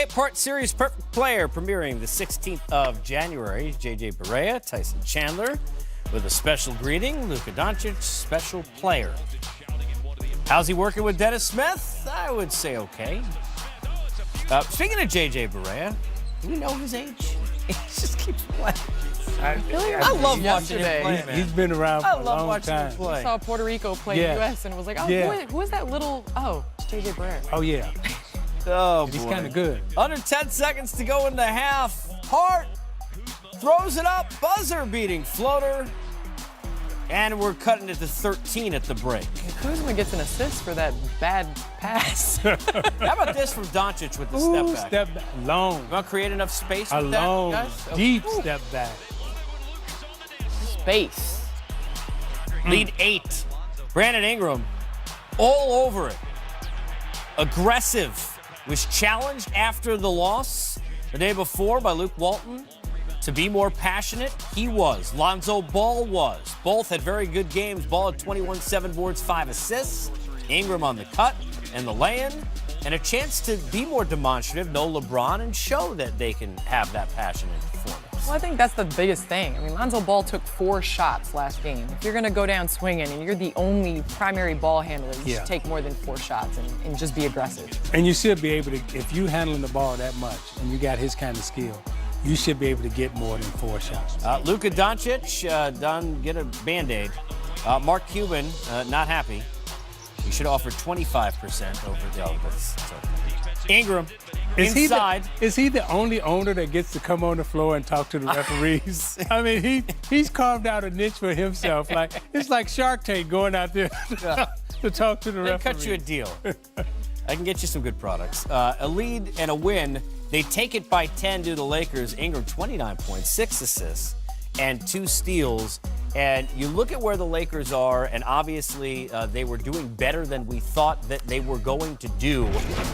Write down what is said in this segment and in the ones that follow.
Part Series Perfect Player premiering the 16th of January. JJ Barea, Tyson Chandler with a special greeting. Luka Doncic, special player. How's he working with Dennis Smith? I would say okay. Speaking of JJ Barea, do we know his age? He just keeps playing. I love watching him play, man. He's been around for a long time. I love watching him play. I saw Puerto Rico play the U.S. and was like, oh, who is that little? Oh, it's JJ Barea. Oh, yeah. Oh, he's kind of good. Under 10 seconds to go in the half. Hart throws it up. Buzzer beating floater. And we're cutting it to 13 at the break. Kuzma gets an assist for that bad pass. How about this from Doncic with the step back? Step back. Long. You want to create enough space with that, long, guys? Deep step back. Space. Lead 8. Brandon Ingram all over it. Aggressive. Was challenged after the loss the day before by Luke Walton to be more passionate. He was. Lonzo Ball was. Both had very good games. Ball had 21, 7 boards, 5 assists. Ingram on the cut and the lay-in. And a chance to be more demonstrative, no LeBron, and show that they can have that passion in performance. Well, I think that's the biggest thing. I mean, Lonzo Ball took 4 shots last game. If you're going to go down swinging and you're the only primary ball handler, you should take more than 4 shots and just be aggressive. And you should be able to, if you handling the ball that much and you got his kind of skill, you should be able to get more than 4 shots. Luka Doncic done get a Band-Aid. Mark Cuban not happy. He should offer 25% over the Elvis. Ingram inside. Is he the only owner that gets to come on the floor and talk to the referees? I mean, he's carved out a niche for himself. Like it's like Shark Tank going out there to talk to the referees. Cut you a deal. I can get you some good products. A lead and a win. They take it by 10 to the Lakers. Ingram 29 points, 6 assists, and 2 steals. And you look at where the Lakers are, and obviously they were doing better than we thought that they were going to do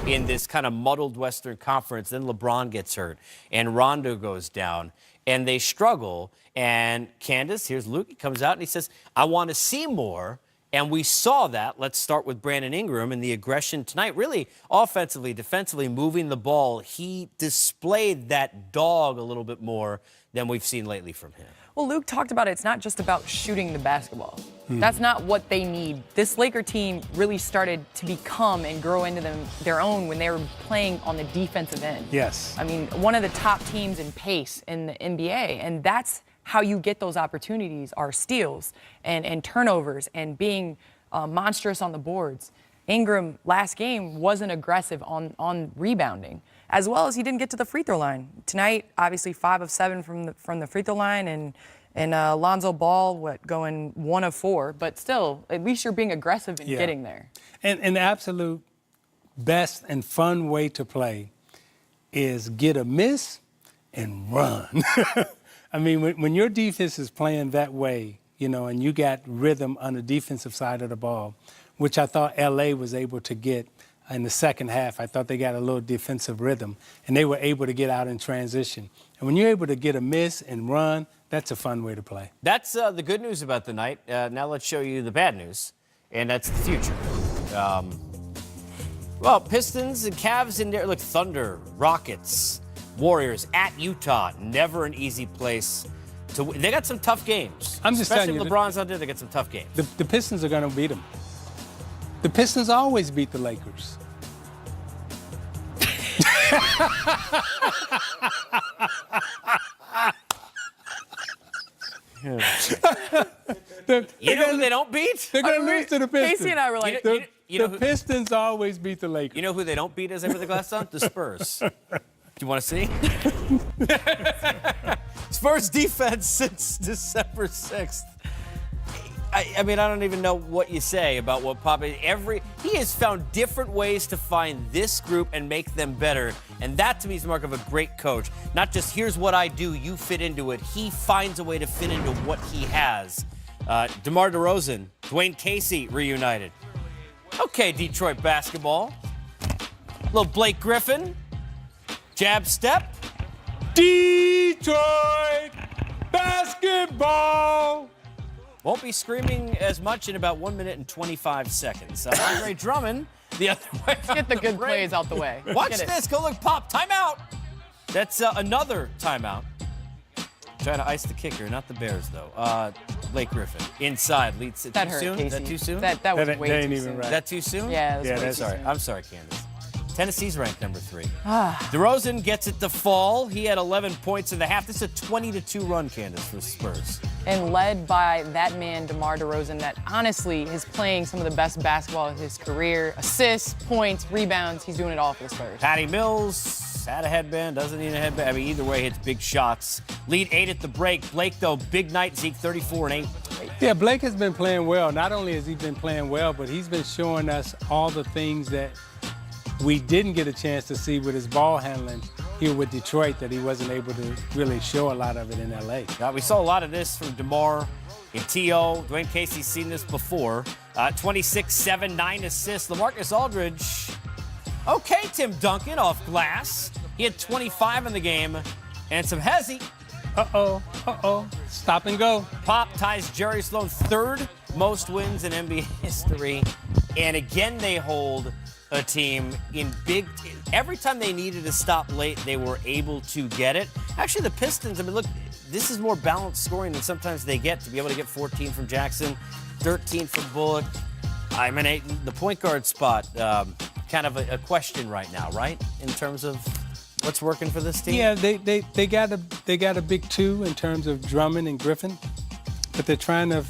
in this kind of muddled Western Conference. Then LeBron gets hurt, and Rondo goes down, and they struggle. And Candace, here's Luke, he comes out and he says, I want to see more. And we saw that. Let's start with Brandon Ingram and the aggression tonight. Really, offensively, defensively, moving the ball. He displayed that dog a little bit more than we've seen lately from him. Well, Luke talked about it's not just about shooting the basketball. That's not what they need. This Laker team really started to become and grow into their own when they were playing on the defensive end. Yes. I mean, one of the top teams in pace in the NBA, and that's how you get those opportunities are steals and turnovers and being monstrous on the boards. Ingram last game wasn't aggressive on rebounding, as well as he didn't get to the free throw line. Tonight, obviously 5 of 7 from the free throw line, and Lonzo Ball going 1 of 4, but still, at least you're being aggressive in getting there. And the absolute best and fun way to play is get a miss and run. I mean, when your defense is playing that way, you know, and you got rhythm on the defensive side of the ball, which I thought LA was able to get in the second half. I thought they got a little defensive rhythm, and they were able to get out in transition. And when you're able to get a miss and run, that's a fun way to play. That's the good news about the night. Now let's show you the bad news, and that's the future. Well, Pistons and Cavs in there. Look, Thunder, Rockets, Warriors at Utah. Never an easy place to win. They got some tough games. I'm just telling you. Especially if LeBron's out there, they got some tough games. The Pistons are going to beat them. The Pistons always beat the Lakers. You know who they don't beat? They're going to lose to the Pistons. Casey and I were like, the Pistons always beat the Lakers. You know who they don't beat as I put the glass on? The Spurs. Do you want to see? Spurs defense since December 6th. I mean, I don't even know what you say about what Pop is. He has found different ways to find this group and make them better. And that, to me, is the mark of a great coach. Not just, here's what I do, you fit into it. He finds a way to fit into what he has. DeMar DeRozan, Dwayne Casey reunited. Okay, Detroit basketball. Little Blake Griffin. Jab step. Detroit basketball. Won't be screaming as much in about 1 minute and 25 seconds. Andre Drummond the other way. Get the good plays out the way. Watch this. Go look, Pop. Timeout. That's another timeout. Trying to ice the kicker, not the Bears, though. Blake Griffin. Inside. Leads it That too hurt, soon? Casey. Is that too soon? That was way ain't too even soon. right. Is that too soon? Yeah, Yeah, way that's too Sorry. soon. I'm sorry, Candace. Tennessee's ranked number 3. DeRozan gets it to fall. He had 11 points in the half. This is a 20-2 run, Candace, for Spurs. And led by that man, DeMar DeRozan, that honestly is playing some of the best basketball of his career. Assists, points, rebounds. He's doing it all for the Spurs. Patty Mills had a headband, doesn't need a headband. I mean, either way, hits big shots. Lead 8 at the break. Blake, though, big night. Zeke, 34 and 8. Yeah, Blake has been playing well. Not only has he been playing well, but he's been showing us all the things that we didn't get a chance to see with his ball handling here with Detroit that he wasn't able to really show a lot of it in LA. We saw a lot of this from DeMar and T.O. Dwayne Casey's seen this before. 26, 7, 9 assists. LaMarcus Aldridge. Okay, Tim Duncan off glass. He had 25 in the game and some hezzy. Stop and go. Pop ties Jerry Sloan third most wins in NBA history. And again, they hold a team in big. Every time they needed to stop late, they were able to get it. Actually, the Pistons, I mean, look, this is more balanced scoring than sometimes they get. To be able to get 14 from Jackson, 13 from Bullock. I mean, the point guard spot, kind of a question right now, right? In terms of what's working for this team? Yeah, they got a big 2 in terms of Drummond and Griffin, but they're trying to,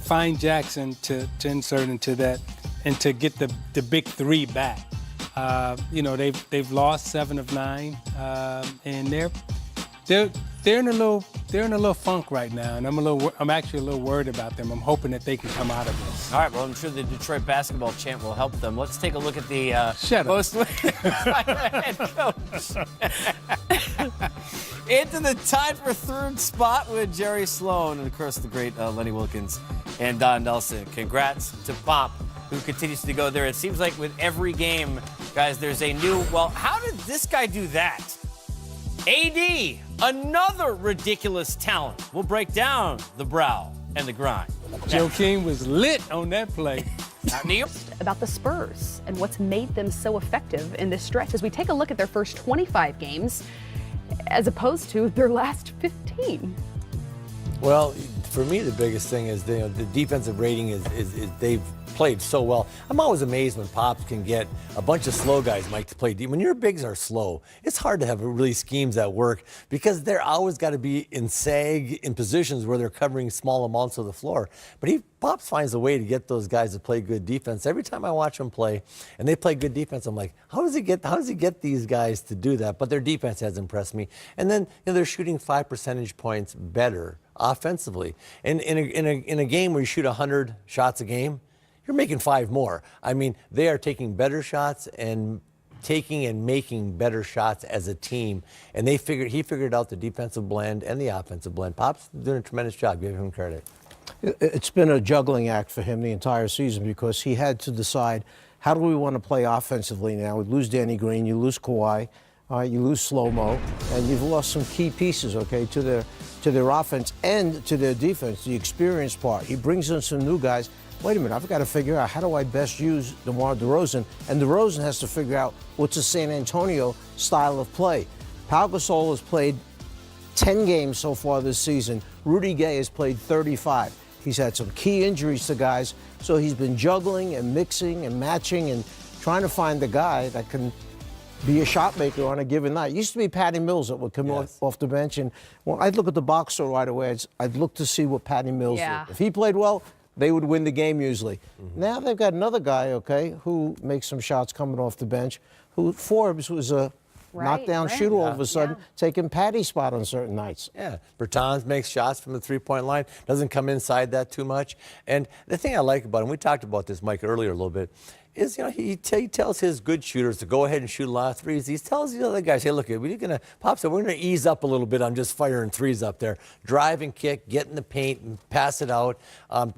find Jackson to insert into that and to get the big 3 back. They've lost 7 of 9, and they're in a little funk right now, and I'm actually a little worried about them. I'm hoping that they can come out of this. All right, well, I'm sure the Detroit basketball chant will help them. Let's take a look at the Shut up. most head coach. Into the tied for third spot with Jerry Sloan and, of course, the great Lenny Wilkins and Don Nelson. Congrats to Pop, who continues to go there. It seems like with every game, guys, there's a new, well, how did this guy do that? AD, another ridiculous talent. We'll break down the brow and the grind. Joe King was lit on that play. Neil? About the Spurs and what's made them so effective in this stretch as we take a look at their first 25 games as opposed to their last 15. Well, for me, the biggest thing is the defensive rating is they've played so well. I'm always amazed when Pops can get a bunch of slow guys, Mike, to play deep. When your bigs are slow, it's hard to have really schemes that work because they're always got to be in sag in positions where they're covering small amounts of the floor. But Pops finds a way to get those guys to play good defense. Every time I watch them play and they play good defense, I'm like, how does he get these guys to do that? But their defense has impressed me. And then they're shooting 5 percentage points better offensively. And in a game where you shoot 100 shots a game, you're making 5 more. I mean, they are taking better shots and taking and making better shots as a team. And he figured out the defensive blend and the offensive blend. Pop's doing a tremendous job. Give him credit. It's been a juggling act for him the entire season because he had to decide, how do we want to play offensively now? We lose Danny Green, you lose Kawhi, you lose Slow-Mo, and you've lost some key pieces, okay, to their offense and to their defense, the experience part. He brings in some new guys. Wait a minute, I've got to figure out how do I best use DeMar DeRozan, and DeRozan has to figure out what's a San Antonio style of play. Pau Gasol has played 10 games so far this season. Rudy Gay has played 35. He's had some key injuries to guys, so he's been juggling and mixing and matching and trying to find the guy that can be a shot maker on a given night. It used to be Patty Mills that would come off the bench, and well, I'd look at the box score right away. I'd look to see what Patty Mills did. If he played well, they would win the game usually. Now they've got another guy, okay, who makes some shots coming off the bench, who Forbes was a knockdown shooter all of a sudden, taking Patty's spot on certain nights. Yeah, Bertans makes shots from the three-point line, doesn't come inside that too much. And the thing I like about him, we talked about this, Mike, earlier a little bit, is, he tells his good shooters to go ahead and shoot a lot of threes. He tells the other guys, hey, look, Pop said, we're going to ease up a little bit on just firing threes up there. Drive and kick, get in the paint and pass it out.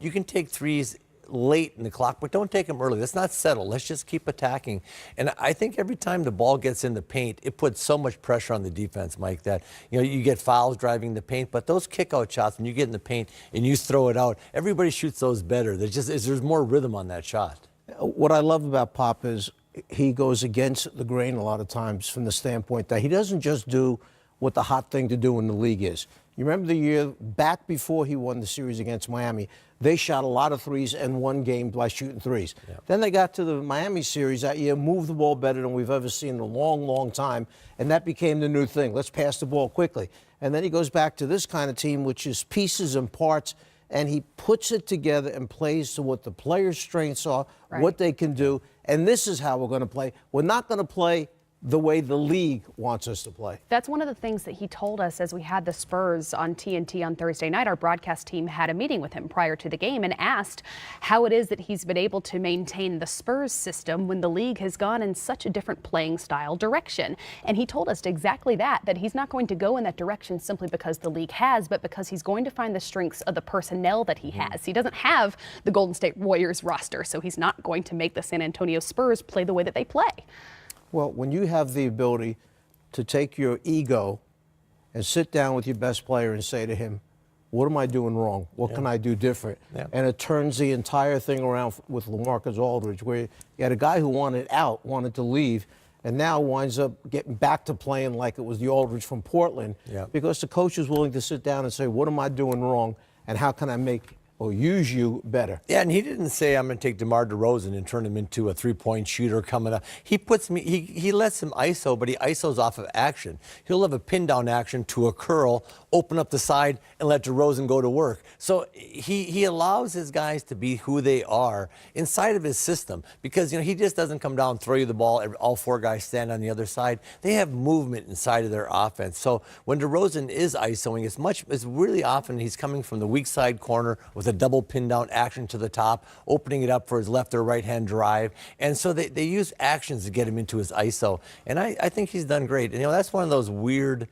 You can take threes late in the clock, but don't take them early. Let's not settle. Let's just keep attacking. And I think every time the ball gets in the paint, it puts so much pressure on the defense, Mike, that you get fouls driving the paint, but those kick-out shots, when you get in the paint and you throw it out, everybody shoots those better. There's more rhythm on that shot. What I love about Pop is he goes against the grain a lot of times from the standpoint that he doesn't just do what the hot thing to do in the league is. You remember the year back before he won the series against Miami, they shot a lot of threes and won games by shooting threes. Yep. Then they got to the Miami series that year, moved the ball better than we've ever seen in a long, long time, and that became the new thing. Let's pass the ball quickly. And then he goes back to this kind of team, which is pieces and parts, and he puts it together and plays to what the players' strengths are, what they can do, and this is how we're going to play. We're not going to play the way the league wants us to play. That's one of the things that he told us as we had the Spurs on TNT on Thursday night. Our broadcast team had a meeting with him prior to the game and asked how it is that he's been able to maintain the Spurs system when the league has gone in such a different playing style direction. And he told us exactly that he's not going to go in that direction simply because the league has, but because he's going to find the strengths of the personnel that he has. He doesn't have the Golden State Warriors roster, so he's not going to make the San Antonio Spurs play the way that they play. Well, when you have the ability to take your ego and sit down with your best player and say to him, what am I doing wrong? What can I do different? And it turns the entire thing around with LaMarcus Aldridge, where you had a guy who wanted out, wanted to leave, and now winds up getting back to playing like it was the Aldridge from Portland, because the coach is willing to sit down and say, what am I doing wrong, and how can I make or use you better? Yeah, and he didn't say I'm going to take DeMar DeRozan and turn him into a three-point shooter coming up. He lets him ISO, but he ISOs off of action. He'll have a pin-down action to a curl, open up the side, and let DeRozan go to work. So he allows his guys to be who they are inside of his system, because he just doesn't come down, throw you the ball, all four guys stand on the other side. They have movement inside of their offense. So when DeRozan is ISOing, it's really often he's coming from the weak side corner with a double pin down action to the top, opening it up for his left or right hand drive. And so they use actions to get him into his ISO. And I think he's done great. And that's one of those weird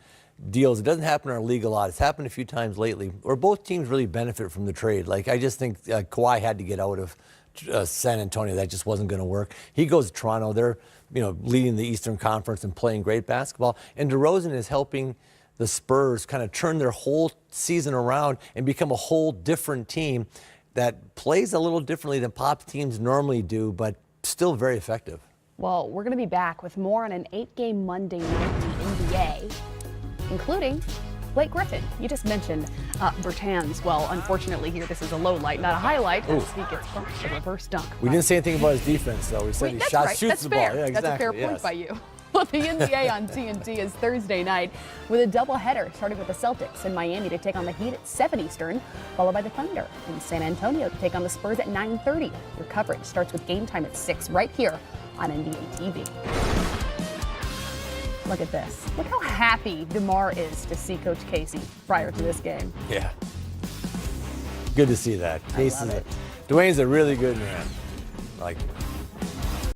deals. It doesn't happen in our league a lot. It's happened a few times lately where both teams really benefit from the trade. Like, I just think Kawhi had to get out of San Antonio. That just wasn't going to work. He goes to Toronto. They're leading the Eastern Conference and playing great basketball. And DeRozan is helping the Spurs kind of turn their whole season around and become a whole different team that plays a little differently than Pop's teams normally do, but still very effective. Well, we're going to be back with more on an 8-game Monday night in the NBA, including Blake Griffin. You just mentioned Bertans. Well, unfortunately here, this is a low light, not a highlight, as he gets bumped a reverse dunk. We didn't say anything about his defense, though. We said he shoots the ball. Yeah, exactly. That's a fair point by you. Well, the NBA on TNT is Thursday night with a doubleheader, starting with the Celtics in Miami to take on the Heat at 7 Eastern, followed by the Thunder in San Antonio to take on the Spurs at 9:30. Your coverage starts with Game Time at 6 right here on NBA TV. Look at this. Look how happy DeMar is to see Coach Casey prior to this game. Yeah. Good to see that. Dwayne's a really good man. I like him.